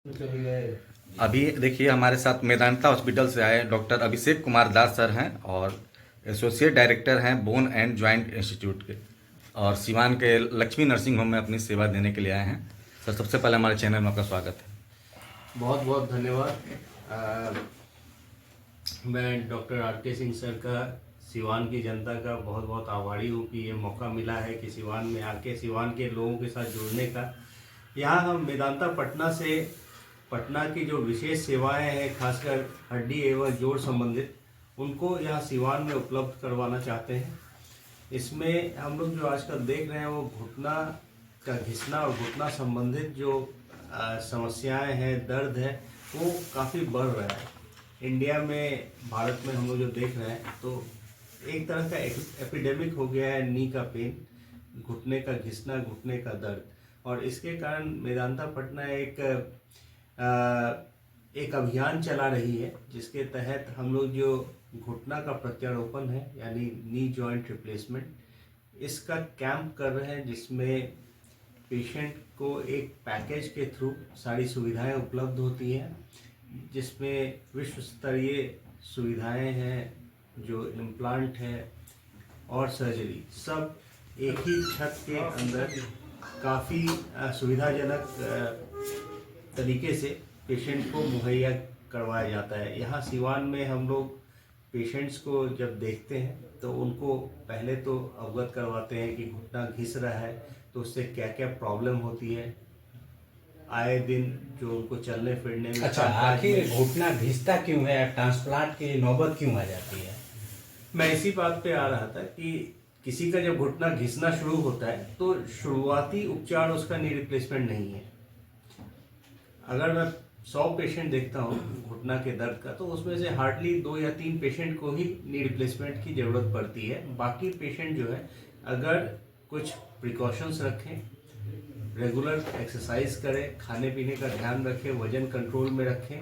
अभी देखिए हमारे साथ मेदांता हॉस्पिटल से आए डॉक्टर अभिषेक कुमार दास सर हैं और एसोसिएट डायरेक्टर हैं बोन एंड जॉइंट इंस्टीट्यूट के और सिवान के लक्ष्मी नर्सिंग होम में अपनी सेवा देने के लिए आए हैं। सर सबसे पहले हमारे चैनल में आपका स्वागत है। बहुत बहुत धन्यवाद। मैं डॉक्टर आर के सिंह सर का सिवान की जनता का बहुत बहुत आभारी हूँ कि ये मौका मिला है कि सिवान में आके सिवान के लोगों के साथ जुड़ने का। यहाँ हम मेदांता पटना की जो विशेष सेवाएं हैं खासकर हड्डी एवं जोड़ संबंधित उनको यहाँ सिवान में उपलब्ध करवाना चाहते हैं। इसमें हम लोग जो आजकल देख रहे हैं वो घुटना का घिसना और घुटना संबंधित जो समस्याएं हैं, दर्द है, वो काफ़ी बढ़ रहा है। इंडिया में, भारत में हम लोग जो देख रहे हैं तो एक तरह का एपिडेमिक हो गया है नी का पेन, घुटने का घिसना, घुटने का दर्द। और इसके कारण मेदांता पटना एक अभियान चला रही है जिसके तहत हम लोग जो घुटना का प्रत्यारोपण है यानी नी जॉइंट रिप्लेसमेंट, इसका कैंप कर रहे हैं जिसमें पेशेंट को एक पैकेज के थ्रू सारी सुविधाएं उपलब्ध होती हैं, जिसमें विश्व स्तरीय सुविधाएं हैं, जो इम्प्लांट है और सर्जरी, सब एक ही छत के अंदर काफ़ी सुविधाजनक तरीके से पेशेंट को मुहैया करवाया जाता है। यहाँ सिवान में हम लोग पेशेंट्स को जब देखते हैं तो उनको पहले तो अवगत करवाते हैं कि घुटना घिस रहा है तो उससे क्या क्या प्रॉब्लम होती है, आए दिन जो उनको चलने फिरने में। अच्छा, आखिर घुटना घिसता क्यों है, ट्रांसप्लांट की नौबत क्यों आ जाती है? मैं इसी बात पे आ रहा था कि किसी का जब घुटना घिसना शुरू होता है तो शुरुआती उपचार उसका नी रिप्लेसमेंट नहीं है। अगर मैं 100 पेशेंट देखता हूँ घुटना के दर्द का तो उसमें से हार्डली 2 या 3 पेशेंट को ही नी रिप्लेसमेंट की ज़रूरत पड़ती है। बाकी पेशेंट जो है अगर कुछ प्रिकॉशंस रखें, रेगुलर एक्सरसाइज करें, खाने पीने का ध्यान रखें, वजन कंट्रोल में रखें,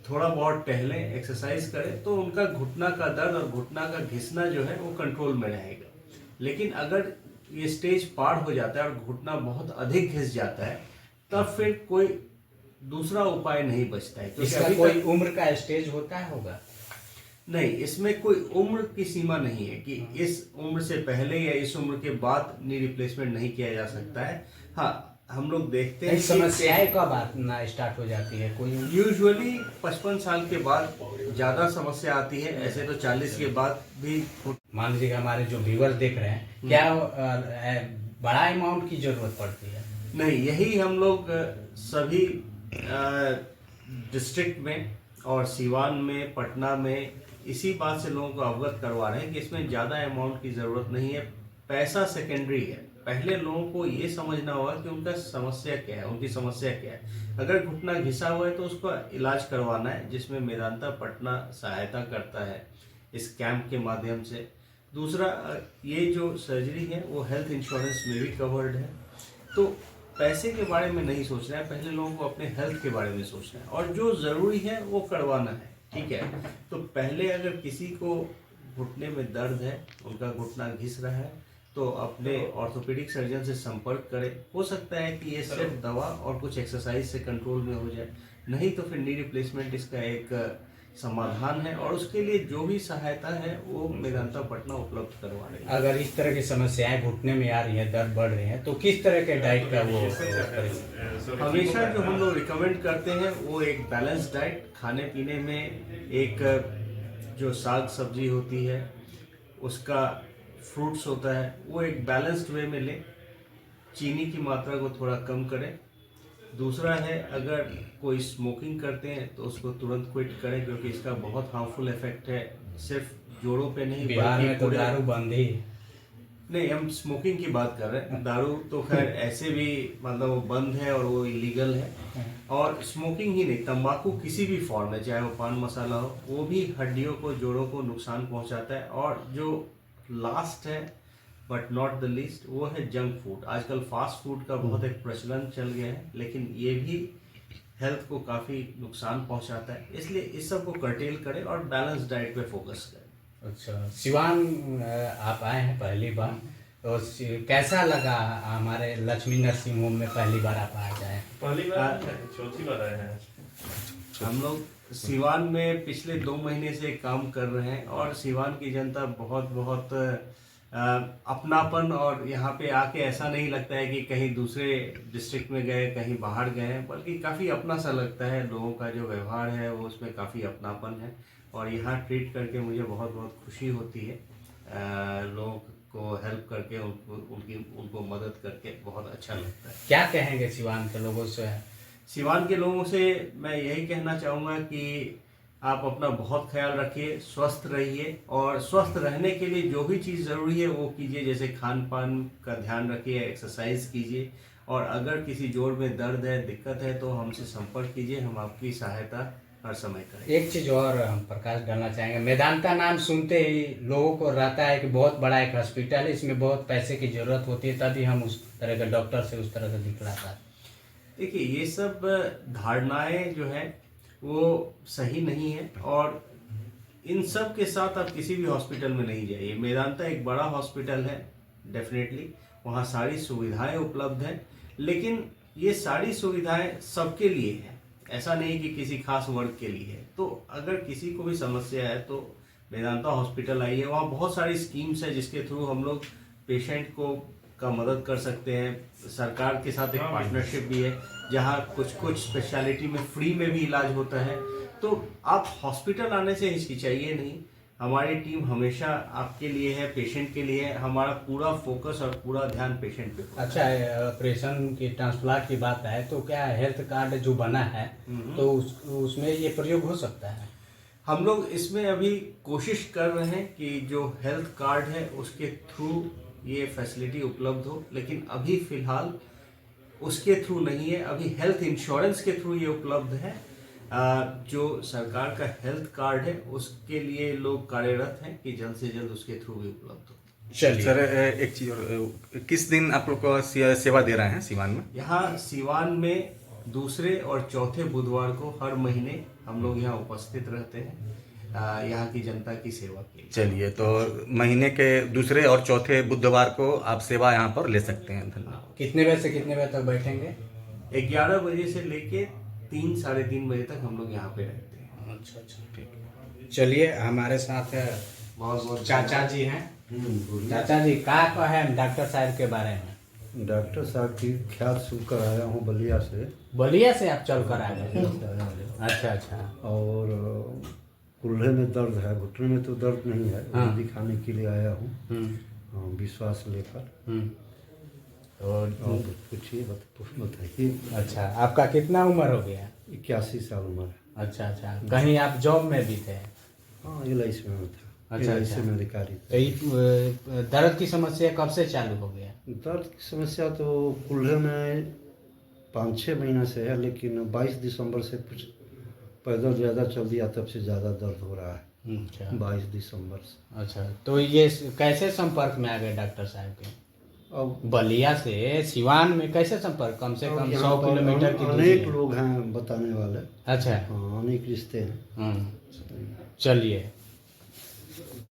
थोड़ा बहुत टहलें, एक्सरसाइज करें तो उनका घुटना का दर्द और घुटना का घिसना जो है वो कंट्रोल में रहेगा। लेकिन अगर ये स्टेज पार हो जाता है और घुटना बहुत अधिक घिस जाता है तब फिर कोई दूसरा उपाय नहीं बचता है। इसका कोई उम्र का स्टेज होगा? नहीं, इसमें कोई उम्र की सीमा नहीं है कि इस उम्र से पहले या इस उम्र के बाद नी रिप्लेसमेंट नहीं किया जा सकता है। हाँ, हम लोग देखते हैं समस्याएं कब आना स्टार्ट हो जाती है? कोई यूजुअली 55 साल के बाद ज़्यादा समस्या आती है, ऐसे तो 40 के बाद भी। मान लीजिए हमारे जो व्यूअर्स देख रहे हैं, क्या बड़ा अमाउंट की जरूरत पड़ती है? नहीं, यही हम लोग सभी डिस्ट्रिक्ट में और सिवान में, पटना में इसी बात से लोगों को अवगत करवा रहे हैं कि इसमें ज़्यादा अमाउंट की ज़रूरत नहीं है। पैसा सेकेंडरी है, पहले लोगों को ये समझना होगा कि उनका समस्या क्या है, उनकी समस्या क्या है। अगर घुटना घिसा हुआ है तो उसका इलाज करवाना है, जिसमें मेदांता पटना सहायता करता है इस कैंप के माध्यम से। दूसरा, ये जो सर्जरी है वो हेल्थ इंश्योरेंस में भी कवर्ड है। तो पैसे के बारे में नहीं सोचना है, पहले लोगों को अपने हेल्थ के बारे में सोचना है और जो ज़रूरी है वो करवाना है। ठीक है, तो पहले अगर किसी को घुटने में दर्द है, उनका घुटना घिस रहा है, तो अपने ऑर्थोपेडिक सर्जन से संपर्क करें। हो सकता है कि ये सिर्फ दवा और कुछ एक्सरसाइज से कंट्रोल में हो जाए, नहीं तो फिर नी रिप्लेसमेंट इसका एक समाधान है और उसके लिए जो भी सहायता है वो मेदांता पटना उपलब्ध करवा रही है। अगर इस तरह की समस्याएं घुटने में आ रही है, दर्द बढ़ रहे हैं, तो किस तरह के डाइट का वो हमेशा जो हम लोग रिकमेंड करते हैं वो एक बैलेंस डाइट, खाने पीने में एक जो साग सब्जी होती है, उसका फ्रूट्स होता है, वो एक बैलेंस्ड वे में लें, चीनी की मात्रा को थोड़ा कम करें। दूसरा है, अगर कोई स्मोकिंग करते हैं तो उसको तुरंत क्विट करें क्योंकि इसका बहुत हार्मफुल इफेक्ट है, सिर्फ जोड़ों पे नहीं। बिहार में तो दारू बंद ही नहीं, हम स्मोकिंग की बात कर रहे हैं। दारू तो खैर ऐसे भी मतलब वो बंद है और वो इलीगल है। और स्मोकिंग ही नहीं, तंबाकू किसी भी फॉर्म में, चाहे वो पान मसाला हो, वो भी हड्डियों को, जोड़ों को नुकसान पहुंचाता है। और जो लास्ट है बट नॉट द लीस्ट, वो है जंक फूड। आजकल फास्ट फूड का बहुत एक प्रचलन चल गया है, लेकिन ये भी हेल्थ को काफ़ी नुकसान पहुंचाता है। इसलिए इस सब को कर्टेल करें और बैलेंस डाइट पे फोकस करें। अच्छा, सिवान आप आए हैं पहली बार, तो कैसा लगा हमारे लक्ष्मी नर्सिंग होम में पहली बार आप आ जाए? पहली बार नहीं, चौथी बार आए हैं। हम लोग सिवान में पिछले 2 महीने से काम कर रहे हैं और सिवान की जनता बहुत बहुत अपनापन, और यहाँ पे आके ऐसा नहीं लगता है कि कहीं दूसरे डिस्ट्रिक्ट में गए, कहीं बाहर गए हैं, बल्कि काफ़ी अपना सा लगता है। लोगों का जो व्यवहार है वो उसमें काफ़ी अपनापन है और यहाँ ट्रीट करके मुझे बहुत बहुत खुशी होती है। लोगों को हेल्प करके, उनको मदद करके बहुत अच्छा लगता है। क्या कहेंगे सिवान के लोगों से? सिवान के लोगों से मैं यही कहना चाहूँगा कि आप अपना बहुत ख्याल रखिए, स्वस्थ रहिए, और स्वस्थ रहने के लिए जो भी चीज़ ज़रूरी है वो कीजिए। जैसे खान पान का ध्यान रखिए, एक्सरसाइज कीजिए, और अगर किसी जोड़ में दर्द है, दिक्कत है, तो हमसे संपर्क कीजिए। हम आपकी सहायता हर समय करेंगे। एक चीज और हम प्रकाश डालना चाहेंगे, मेदांता नाम सुनते ही लोगों को रहता है कि बहुत बड़ा एक हॉस्पिटल है, इसमें बहुत पैसे की जरूरत होती है, तभी हम उस तरह के डॉक्टर से उस तरह से दिखलाता है। देखिए, ये सब धारणाएं जो है वो सही नहीं है, और इन सब के साथ आप किसी भी हॉस्पिटल में नहीं जाइए। मेदांता एक बड़ा हॉस्पिटल है, डेफिनेटली वहाँ सारी सुविधाएं उपलब्ध हैं, लेकिन ये सारी सुविधाएं सबके लिए है, ऐसा नहीं कि किसी खास वर्ग के लिए है। तो अगर किसी को भी समस्या है तो मेदांता हॉस्पिटल आइए। वहाँ बहुत सारी स्कीम्स है जिसके थ्रू हम लोग पेशेंट को का मदद कर सकते हैं। सरकार के साथ एक पार्टनरशिप भी है जहाँ कुछ स्पेशलिटी में फ्री में भी इलाज होता है। तो आप हॉस्पिटल आने से हिचकिचाइए नहीं, हमारी टीम हमेशा आपके लिए है, पेशेंट के लिए है। हमारा पूरा फोकस और पूरा ध्यान पेशेंट पे होता है। अच्छा, ऑपरेशन की ट्रांसप्लांट की बात है तो क्या हेल्थ कार्ड जो बना है तो उसमें ये प्रयोग हो सकता है? हम लोग इसमें अभी कोशिश कर रहे हैं कि जो हेल्थ कार्ड है उसके थ्रू ये फैसिलिटी उपलब्ध हो, लेकिन अभी फिलहाल उसके थ्रू नहीं है। अभी हेल्थ इंश्योरेंस के थ्रू ये उपलब्ध है। जो सरकार का हेल्थ कार्ड है उसके लिए लोग कार्यरत हैं कि जल्द से जल्द उसके थ्रू भी उपलब्ध हो। चलिए सर, एक चीज़ और, किस दिन आप लोग को सेवा दे रहे हैं सिवान में? यहाँ सिवान में दूसरे और चौथे बुधवार को हर महीने हम लोग यहाँ उपस्थित रहते हैं, यहाँ की जनता की सेवा के लिए। चलिए, तो महीने के दूसरे और चौथे बुधवार को आप सेवा यहाँ पर ले सकते हैं। धन्यवाद। कितने बजे से कितने बजे तक बैठेंगे? 11 बजे से लेके 3 साढ़े 3 बजे तक हम लोग यहाँ पे रहते हैं। अच्छा अच्छा, ठीक। चलिए, हमारे साथ बहुत बहुत चाचा जी हैं। चाचा जी, क्या कहे डॉक्टर साहब के बारे में? डॉक्टर साहब की ख्याल सुनकर आया हूँ बलिया से। बलिया से आप चल कर आ गए? अच्छा अच्छा। और कुल्हे में दर्द है, घुटने में तो दर्द नहीं है। हाँ। दिखाने के लिए आया हूँ, विश्वास लेकर। और पूछिए, बताइए। अच्छा, आपका कितना उम्र हो गया? 81 साल उम्र है। अच्छा अच्छा। कहीं आप जॉब में भी थे? हाँ, LIC में था। अच्छा, LIC अच्छा। में अधिकारी तो ये दर्द की समस्या कब से चालू हो गया? दर्द की समस्या तो कुल्हे में 5-6 महीना से है, लेकिन 22 दिसंबर से कुछ पैदल ज़्यादा चल दिया, तब से ज़्यादा दर्द हो रहा है। अच्छा 22 दिसंबर से। अच्छा, तो ये कैसे संपर्क में आ गए डॉक्टर साहब के? अब बलिया से सिवान में कैसे संपर्क? कम से कम 100 किलोमीटर की दूरी अनेक है। लोग हैं बताने वाले। अच्छा। हाँ, अनेक रिश्ते हैं। चलिए,